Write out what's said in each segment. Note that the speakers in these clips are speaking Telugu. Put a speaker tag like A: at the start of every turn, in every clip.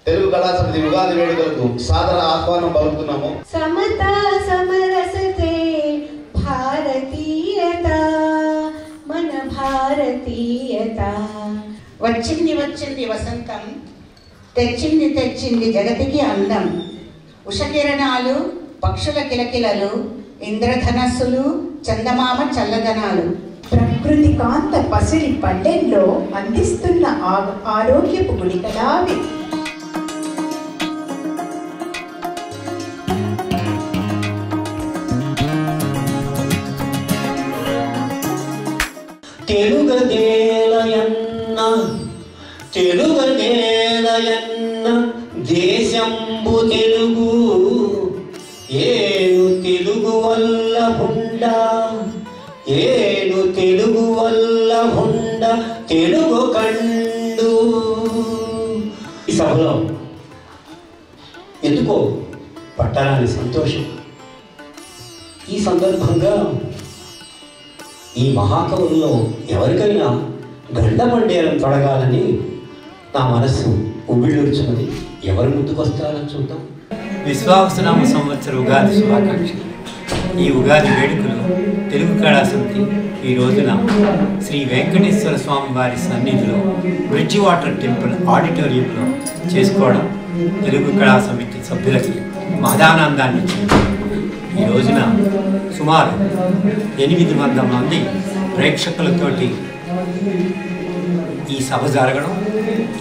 A: తెలుగు కళా సమితి ఉగాది వేడుకలకు సాదర ఆహ్వానం పలుకుతున్నాము.
B: సమతా సమరసతే భారతీయత మన భారతీయత.
C: వచ్చింది వచ్చింది వసంతం, తెచ్చింది తెచ్చింది జగతికి అందం. ఉషకిరణాలు, పక్షుల కిలకిలలు, ఇంద్రధనస్సులు, చందమామ చల్లదనాలు.
B: ప్రకృతి కాంత పసిడి పల్లెల్లో అందిస్తున్న ఆరోగ్యపు గుళికలావి.
D: తెలుగదేలయన్న తెలుగదేలయన్న దేశంబు తెలుగు, ఏను తెలుగు వల్ల హుండ, ఏను తెలుగు వల్ల హుండ తెలుగు కండు. ఈ సభలో ఎందుకో పట్టరాని సంతోషం. ఈ సందర్భంగా ఈ మహాకవుల్లో ఎవరికైనా గండమండేరం తొడగాలని నా మనస్సు ఉబిళ్ళూర్చున్నది. ఎవరు ముందుకొస్తారని చూద్దాం.
E: విశ్వావసనామ సంవత్సర ఉగాది శుభాకాంక్షలు. ఈ ఉగాది వేడుకలు తెలుగు కళా సమితి ఈ రోజున శ్రీ వెంకటేశ్వర స్వామి వారి సన్నిధిలో బ్రిడ్జి వాటర్ టెంపుల్ ఆడిటోరియంలో చేసుకోవడం తెలుగు కళా సమితి సభ్యులకి మహదానందాన్ని ఇచ్చింది. ఈ రోజున సుమారు 800 మంది ప్రేక్షకులతోటి ఈ సభ జరగడం,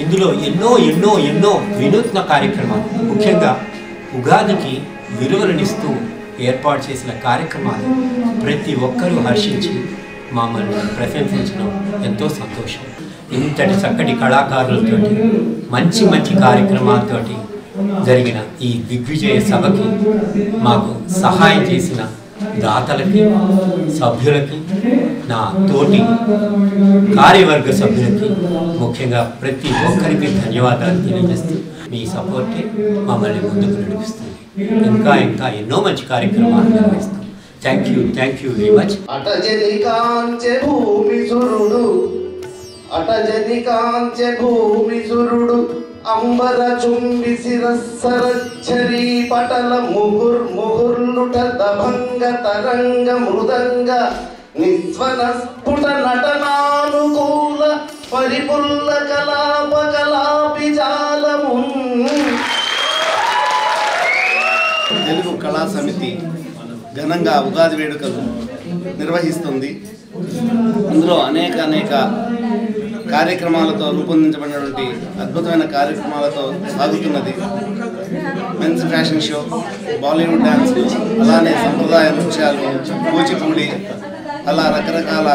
E: ఇందులో ఎన్నో ఎన్నో ఎన్నో వినూత్న కార్యక్రమాలు, ముఖ్యంగా ఉగాదికి విలువలనిస్తూ ఏర్పాటు చేసిన కార్యక్రమాలు ప్రతి ఒక్కరూ హర్షించి మమ్మల్ని ప్రశంసించడం ఎంతో సంతోషం. ఇంతటి చక్కటి కళాకారులతోటి మంచి మంచి కార్యక్రమాలతోటి జరిగిన ఈ దిగ్విజయ సభకి మాకు సహాయం చేసిన దాతలకి, సభ్యులకి, నా తోటి కార్యవర్గ సభ్యులకి, ముఖ్యంగా ప్రతి ఒక్కరికి ధన్యవాదాలు తెలియజేస్తూ మీ సపోర్టే మమ్మల్ని ముందుకు నడిపిస్తుంది. ఇంకా ఇంకా ఎన్నో మంచి కార్యక్రమాలు నిర్వహిస్తాం. Thank you very much.
A: అటజని కాంచె భూమి సురుడు, అటజని కాంచె భూమి సురుడు, అంబర చుంబి శిరస్సరచ్చరీ పటల ముహుర్లుట దభంగ తరంగ మృదంగ నిస్వన స్ఫుట నటనానుకూల పరిపుల్ల కలాప కలాపి జాలమున్. తెలుగు కళా సమితి ఘనంగా ఉగాది వేడుకలు నిర్వహిస్తుంది. అందులో అనేక కార్యక్రమాలతో రూపొందించబడినటువంటి అద్భుతమైన కార్యక్రమాలతో సాగుతున్నది. మెన్స్ ఫ్యాషన్ షో, బాలీవుడ్ డ్యాన్స్లు, అలానే సంప్రదాయ నృత్యాలు, కూచిపూడి, అలా రకరకాల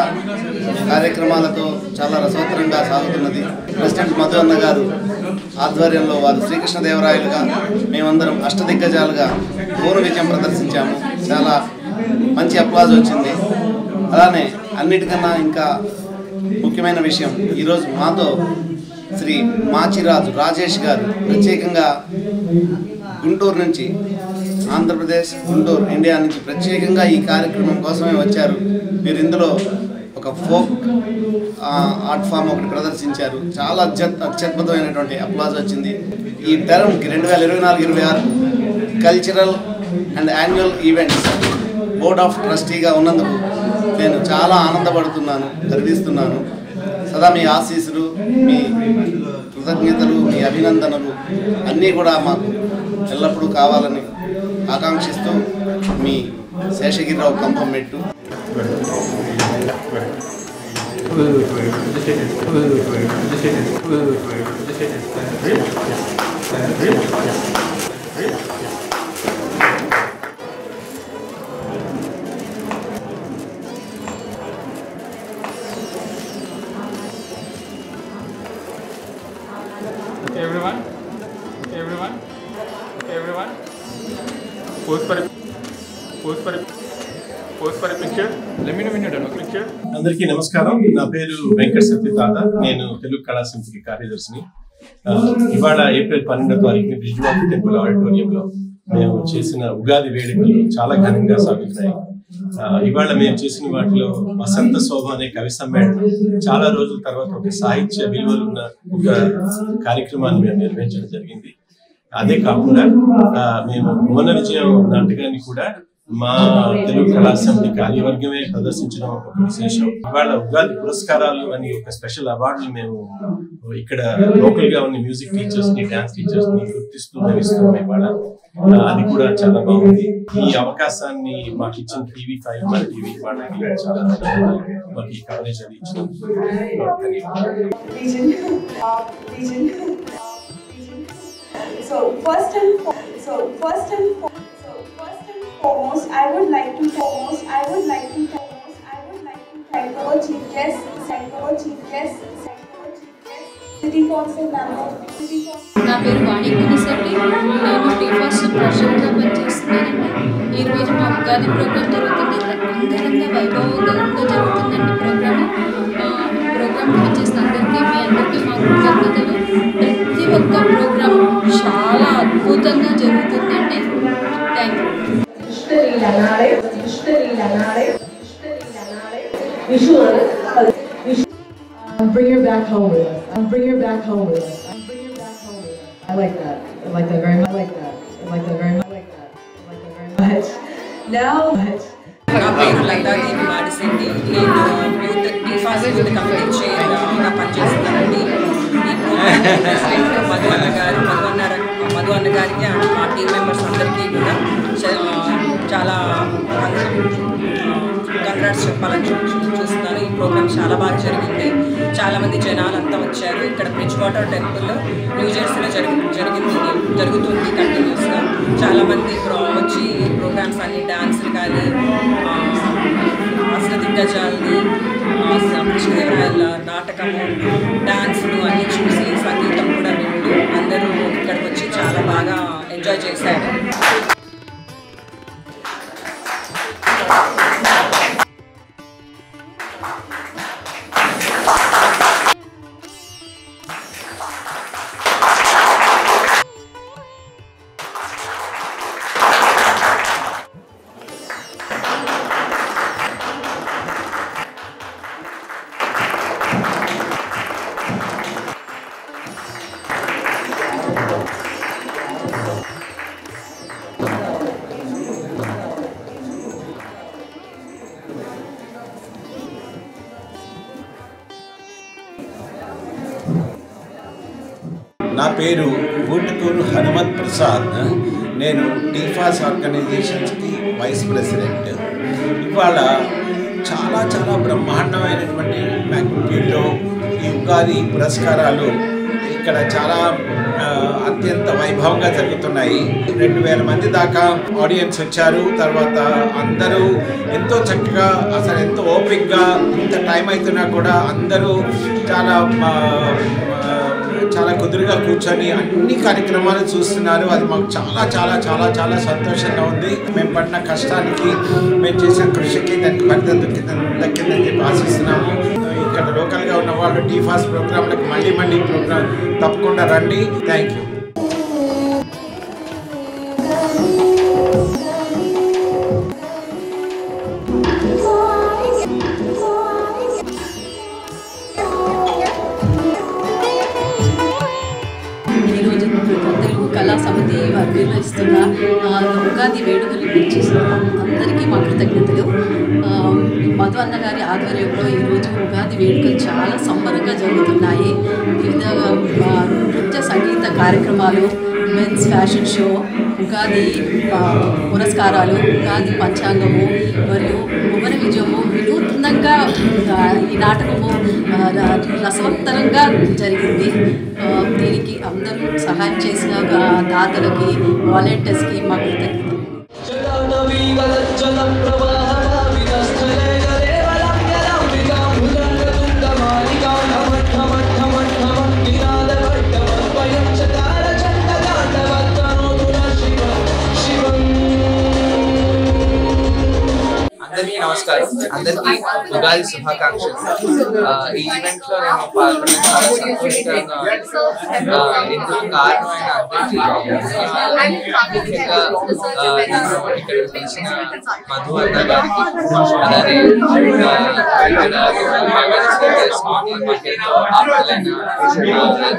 A: కార్యక్రమాలతో చాలా రసవత్తరంగా సాగుతున్నది. ప్రెసిడెంట్ మధు అన్న గారు ఆధ్వర్యంలో వారు శ్రీకృష్ణదేవరాయలుగా, మేమందరం అష్టదిగ్గజాలుగా పూర్ణ విజయం ప్రదర్శించాము. చాలా మంచి అప్లాజ్ వచ్చింది. అలానే అన్నిటికన్నా ఇంకా ముఖ్యమైన విషయం, ఈరోజు మాతో శ్రీ మాచిరాజు రాజేష్ గారు ప్రత్యేకంగా గుంటూరు నుంచి, ఆంధ్రప్రదేశ్ గుంటూరు ఇండియా నుంచి ప్రత్యేకంగా ఈ కార్యక్రమం కోసమే వచ్చారు. మీరు ఇందులో ఒక ఫోక్ ఆర్ట్ ఫామ్ ఒకటి ప్రదర్శించారు. చాలా అత్యద్భుతమైనటువంటి అప్లాజ్ వచ్చింది. ఈ టర్మ్కి 2024-26 cultural and annual events board of ట్రస్టీగా ఉన్నందుకు నేను చాలా ఆనందపడుతున్నాను, గర్విస్తున్నాను. సదా మీ ఆశీస్సులు, మీ కృతజ్ఞతలు, మీ అభినందనలు అన్నీ కూడా మాకు ఎల్లప్పుడూ కావాలని ఆకాంక్షిస్తూ మీ Seshagiri Rao కంపంమెట్టు.
F: Everyone. Pose for a picture. Let me know when you're done. Picture.
G: అందరికీ నమస్కారం. నా పేరు వెంకట సత్యతాత. నేను తెలుగు కళా సమితి కార్యదర్శిని. ఇవాళ ఏప్రిల్ 12వ తారీఖున బ్రిడ్జ్ వాటర్ టెంపుల్ ఆడిటోరియంలో మేము చేసిన ఉగాది వేడుకలు చాలా ఘనంగా సాగుతున్నాయి. ఇవాళ మేము చేసిన వాటిలో వసంత శోభ అనే కవి సమ్మేళనం, చాలా రోజుల తర్వాత ఒక సాహిత్య విలువలు ఉన్న ఒక కార్యక్రమాన్ని మేము నిర్వహించడం జరిగింది. అదే కాకుండా మేము భువన విజయం నాటకాన్ని కూడా మా తెలుగు కళా సమితి కార్యవర్గమే ప్రదర్శించడం ఒక విశేషం. ఇవాళ ఉగాది పురస్కారాలు అని ఒక స్పెషల్ అవార్డులు మేము ఇక్కడ లోకల్ గా ఉన్న మ్యూజిక్ టీచర్స్ ని, డాన్స్ టీచర్స్ ని గుర్తిస్తూ ఇస్తున్నాం ఇవాళ. అది కూడా చాలా బాగుంది. ఈ అవకాశాన్ని మాకు ఇచ్చిన TV5 మన టీవీ వాళ్ళకి చాలా మాకు ఈ కవరేజ్ అది ఇచ్చిన.
H: So first and foremost, I would like to thank our chief guest, City Council member.
I: నా పేరు వాణి కునిశెట్టి. నేను టీఫాస్ ప్రెసిడెంట్గా పనిచేస్తున్నానండి. ఈరోజు మా ఉగాది ప్రోగ్రాం జరుగుతుంది. అంగరంగ వైభవంగా జరుగుతుందండి ప్రోగ్రామ్కి వచ్చేసిన అందరికీ మీ అందరికీ మా కృతజ్ఞతలు. ప్రతి ఒక్క ప్రోగ్రాం చాలా అద్భుతంగా జరుగుతుందండి. Thank
J: you. Bring her back home with us. Bring her back home with us. I like that. I like that very much. Now.
K: నా పేరు లతాదేవి మాడిశెట్టి. నేను యూత్ టీఫాస్ యూత్ కమిటీ చైర్గా పనిచేస్తున్నానండి. ఈ ప్రోగ్రామ్ మధు అన్న గారికి మా టీం మెంబర్స్ అందరికీ కూడా చాలా కంగ్రాట్స్ చెప్పాలని చూస్తున్నాను. ఈ ప్రోగ్రామ్ చాలా బాగా జరిగింది. చాలామంది జనాలు అంతా వచ్చారు. ఇక్కడ బ్రిడ్జ్ వాటర్ టెంపుల్ న్యూ జెర్సీలో జరుగుతుంది కంటిన్యూస్గా. చాలామంది వచ్చి ప్రోగ్రామ్స్ అన్ని డాన్సులు కానీ అష్టదిగ్గజాలని కృష్ణదేవరాయల నాటకము డాన్సులు అన్నీ చూసి సంగీతం కూడా వింటూ అందరూ ఇక్కడికి వచ్చి చాలా బాగా ఎంజాయ్ చేశారు.
L: నా పేరు ఊటుకూరు హనుమత్ ప్రసాద్. నేను టీఫాస్ ఆర్గనైజేషన్స్కి వైస్ ప్రెసిడెంట్. ఇవాళ చాలా చాలా బ్రహ్మాండమైనటువంటి మ్యాగ్నిట్యూడ్లో ఈ ఉగాది పురస్కారాలు ఇక్కడ చాలా అత్యంత వైభవంగా జరుగుతున్నాయి. 2000 మంది దాకా ఆడియన్స్ వచ్చారు. తర్వాత అందరూ ఎంతో చక్కగా, అసలు ఎంతో ఓపిక్గా, ఇంత టైం అవుతున్నా కూడా అందరూ చాలా కుదురుగా కూర్చొని అన్ని కార్యక్రమాలు చూస్తున్నారు. అది మాకు చాలా చాలా చాలా చాలా సంతోషంగా ఉంది. మేము పడిన కష్టానికి, మేము చేసిన కృషికి దానికి ఫలితం దక్కిందని చెప్పి ఆశిస్తున్నాము. ఇక్కడ లోకల్గా ఉన్న వాళ్ళు టీఫాస్ ప్రోగ్రాంలకు మళ్ళీ ప్రోగ్రాం తప్పకుండా రండి. Thank you.
I: తెలుగు కళా సమితి వారు నిర్వహిస్తున్న ఉగాది వేడుకలు చేసిన అందరికీ మా కృతజ్ఞతలు. మధు అన్న గారి ఆధ్వర్యంలో ఈరోజు ఉగాది వేడుకలు చాలా సంబరంగా జరుగుతున్నాయి. వివిధ నృత్య సంగీత కార్యక్రమాలు, మెన్స్ ఫ్యాషన్ షో, ఉగాది పురస్కారాలు, ఉగాది పంచాంగము మరియు భువన విజయము వినూత్నంగా ఈ నాటకము రసవత్తరంగా జరిగింది. దీనికి అందరూ సహాయం చేసిన దాతలకి, వాలంటీర్స్కి మా కృతజ్ఞతలు.
K: అందరికీ నమస్కారం.
M: నమస్కారం. అందరికీ ఉగాది శుభాకాంక్షలు. ఈ ఈవెంట్ లో నేను పాల్గొనడం చాలా సంతోషకరంగా ఇందుకు కారణమైన ముఖ్యంగా నన్ను ఇక్కడ పిలిచిన మధు అన్న గారికి, అలాగే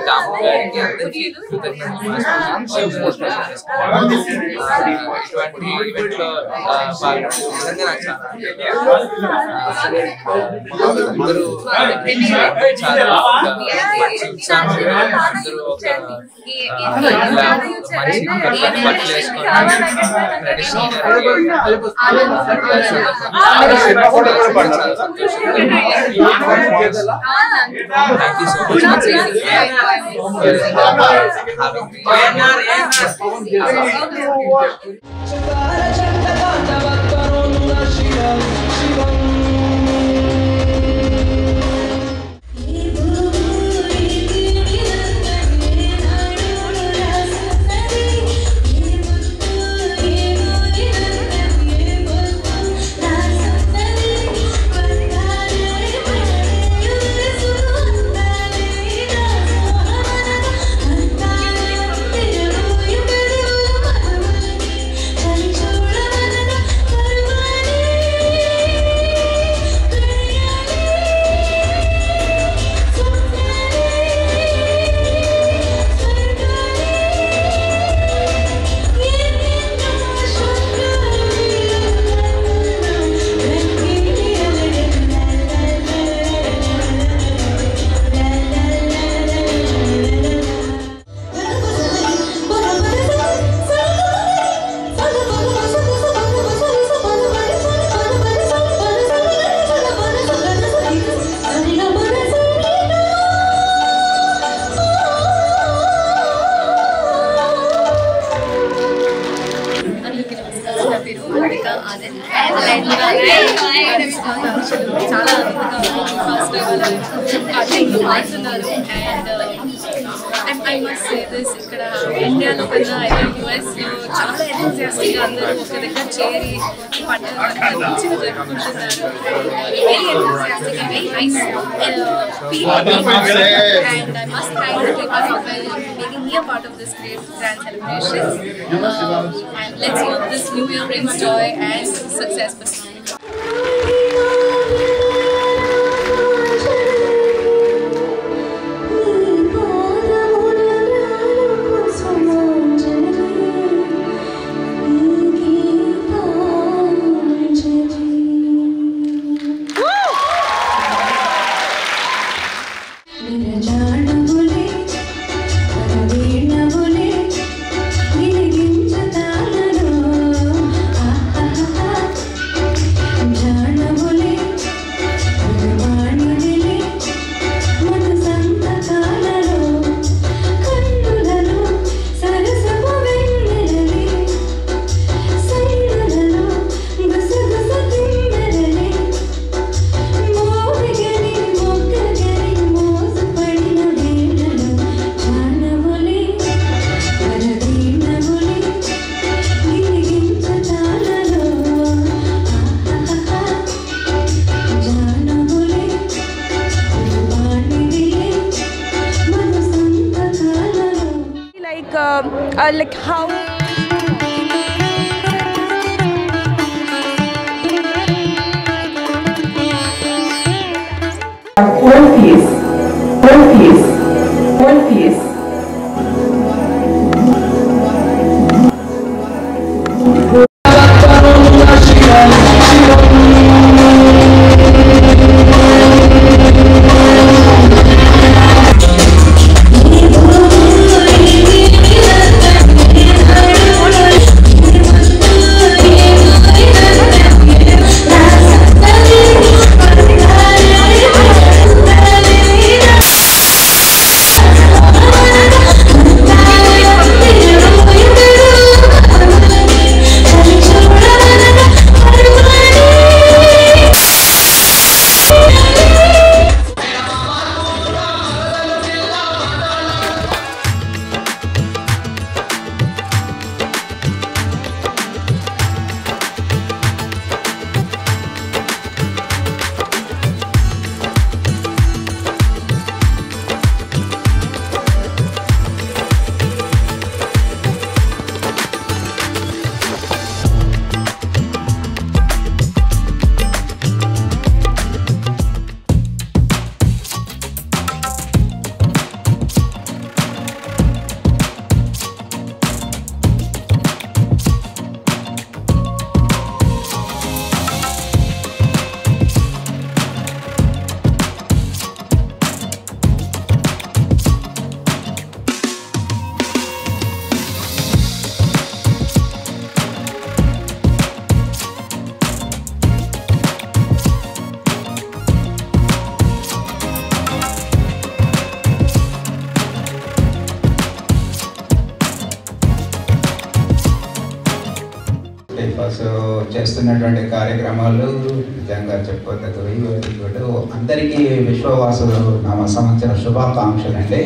M: దాము గారికి అందరికీ ఇటువంటి ఈవెంట్ లో పాల్గొనడం నిజంగా నాకు చాలా అందరూ చాలా మంచి ఉత్సాహంగా అందరూ ఒక మంచి బట్టలు వేసుకొని traditional Thank you so much for having me.
I: చాలా I must say this, ఇక్కడ ఇండియాలో కన్నా యుఎస్లో చాలా ఎంతూజియాస్టిక్గా అందరూ ఒక దగ్గర చేరి పండుగ మంచిగా జరుపుకుంటున్నారు. Very enthusiastic and very nice people, and I must thank the people for making me a part of this great grand celebrations. And let's hope this new year brings joy and success for Swami.
H: Like how one piece.
N: టిఫాస్ చేస్తున్నటువంటి కార్యక్రమాలు నిజంగా చెప్పుకోదగ్గవి. Very good. అందరికీ విశ్వవాసు నామ సంవత్సర శుభాకాంక్షలు అండి.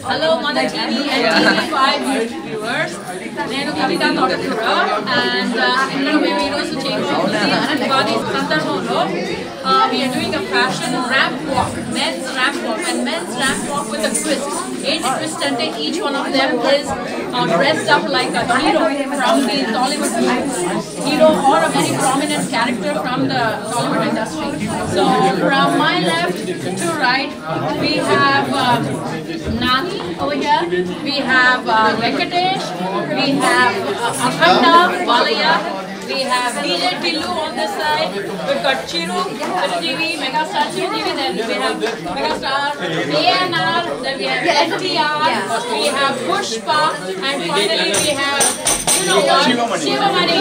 O: Hello, Mana TV and TV5 viewers. నేను కవిత తోటకూర and ఇక్కడ మేము ఈరోజు చేయబోతుంది ఉగాది సందర్భంలో we are doing a fashion ramp walk, men's ramp walk with a twist. ఏంటి twist అంటే each one of them is dressed up like a hero from the Tollywood hero or a very prominent character from the Tollywood industry. So from my left to right we have Nani over here, we have Venkatesh, we have Akhanda, Valaya, we have DJ Tillu on this side, we've got Chiru, Chiranjeevi, Megastar Chiranjeevi, then we have Megastar ANR, then we have NTR, we have Pushpa, and finally we have, you know what, Shivamani.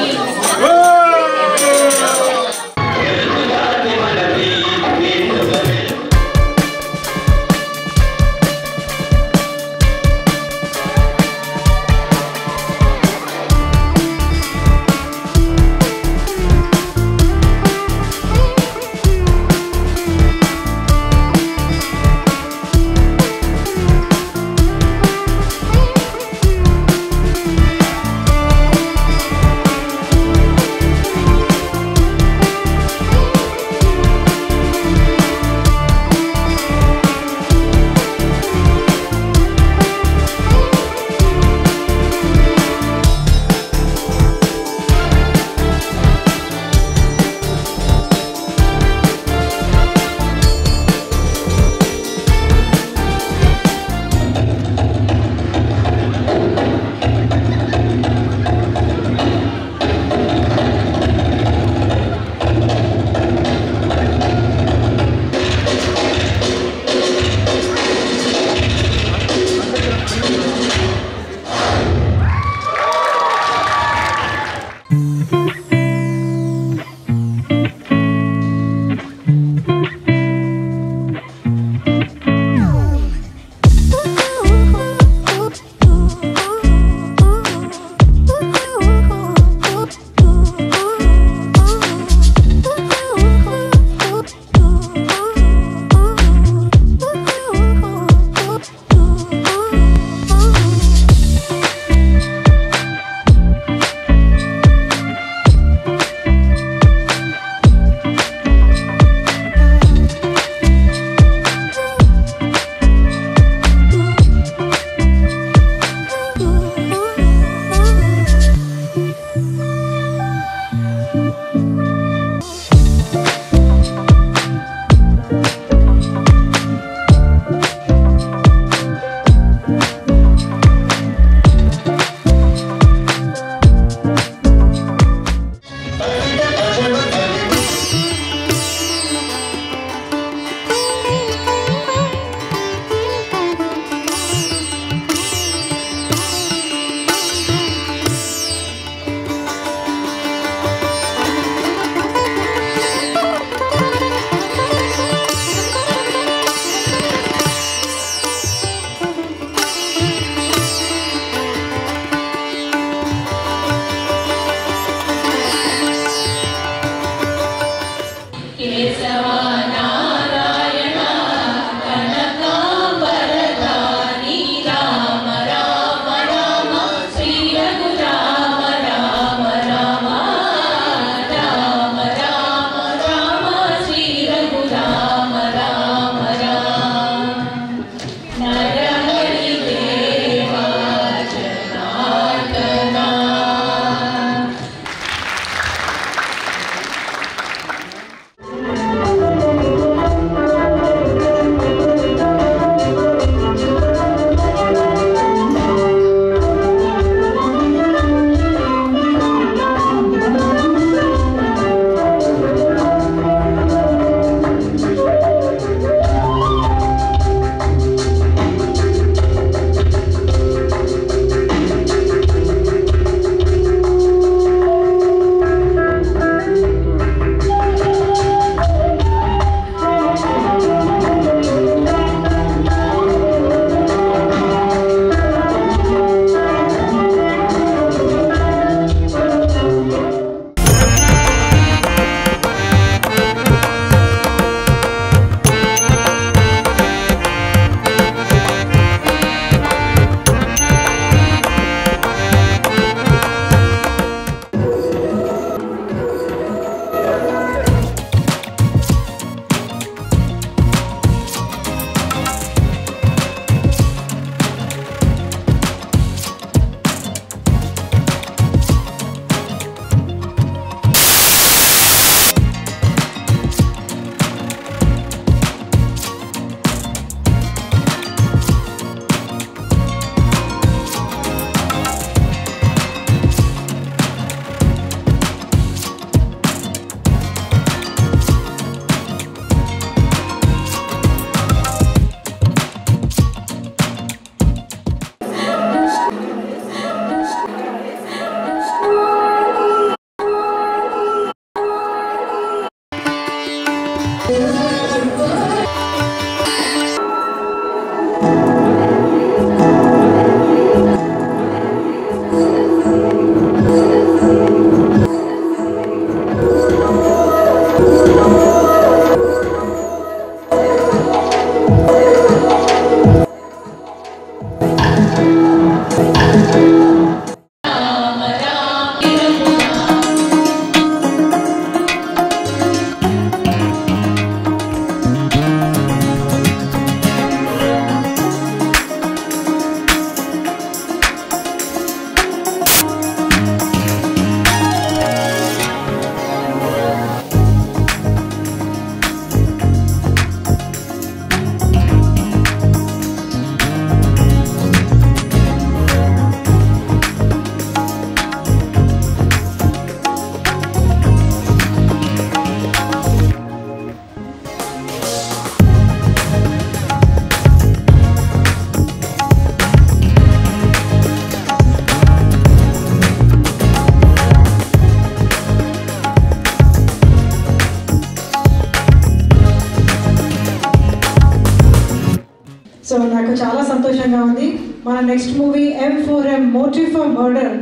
P: మన next movie M4M motive for murder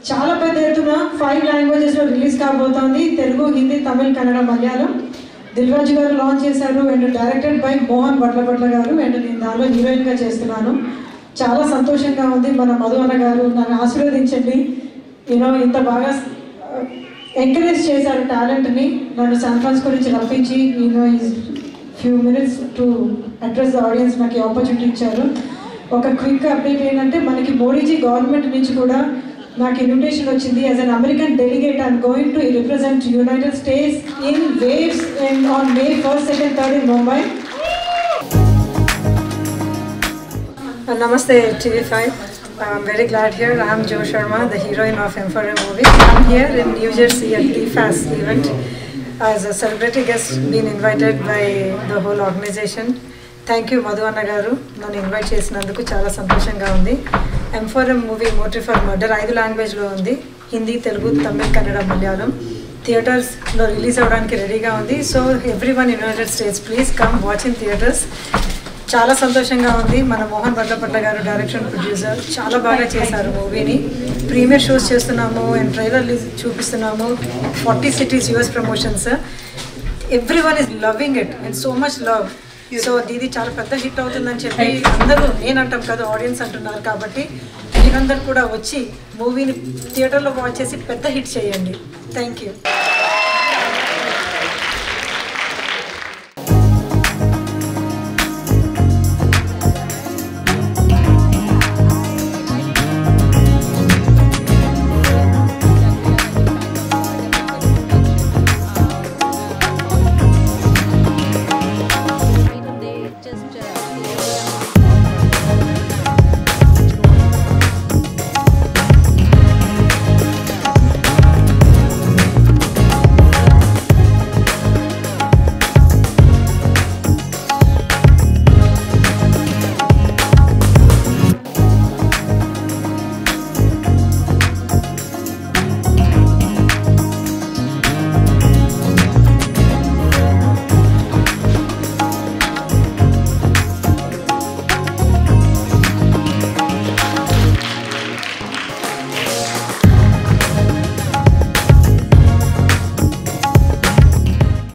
P: చాలా పెద్ద ఎత్తున 5 లాంగ్వేజెస్లో రిలీజ్ కాబోతోంది. తెలుగు, హిందీ, తమిళ్, కన్నడ, మలయాళం. దిల్రాజు గారు లాంచ్ చేశారు అండ్ డైరెక్టెడ్ బై మోహన్ బట్లపట్ల గారు అండ్ నేను దానిలో హీరోయిన్గా చేస్తున్నాను. చాలా సంతోషంగా ఉంది. మన మధు అన్న గారు నన్ను ఆశీర్వదించండి. ఇంత బాగా ఎంకరేజ్ చేశారు టాలెంట్ని. నన్ను శాన్ ఫ్రాన్సిస్కో నుంచి రప్పించి few minutes to address the audience నాకు ఈ ఆపర్చునిటీ ఇచ్చారు. ఒక క్విక్ అప్డేట్ ఏంటంటే మనకి మోడీజీ గవర్నమెంట్ నుంచి కూడా నాకు ఇన్విటేషన్ వచ్చింది. As an American delegate I'm going to represent United states in waves and on May 1st, 2nd, 3rd in Mumbai. Namaste TV5. I'm very glad here. I'm Jo Sharma, the heroine of M4M movie. I'm here in New Jersey at TFAS event as a celebrity guest being invited by the whole organization. Thank you Madhu అన్న గారు నన్ను ఇన్వైట్ చేసినందుకు చాలా సంతోషంగా ఉంది. M4M movie motive for murder 5 లాంగ్వేజ్లో ఉంది. హిందీ, తెలుగు, తమిళ్, కన్నడ, మలయాళం. థియేటర్స్లో రిలీజ్ అవ్వడానికి రెడీగా ఉంది. So everyone in United states please come watch in theatres. చాలా సంతోషంగా ఉంది. మన మోహన్ బట్లపట్ల గారు డైరెక్షన్, ప్రొడ్యూసర్ చాలా బాగా చేశారు మూవీని. ప్రీమియర్ షోస్ చేస్తున్నాము అండ్ ట్రైలర్ చూపిస్తున్నాము. 40 cities US promotions. Everyone is loving it and so much love. So ఇది చాలా పెద్ద హిట్ అవుతుందని చెప్పి అందరూ నేనంటాం కదా ఆడియన్స్ అంటున్నారు. కాబట్టి మీరందరూ కూడా వచ్చి మూవీని థియేటర్లో వాచ్ చేసి పెద్ద హిట్ చేయండి. Thank you.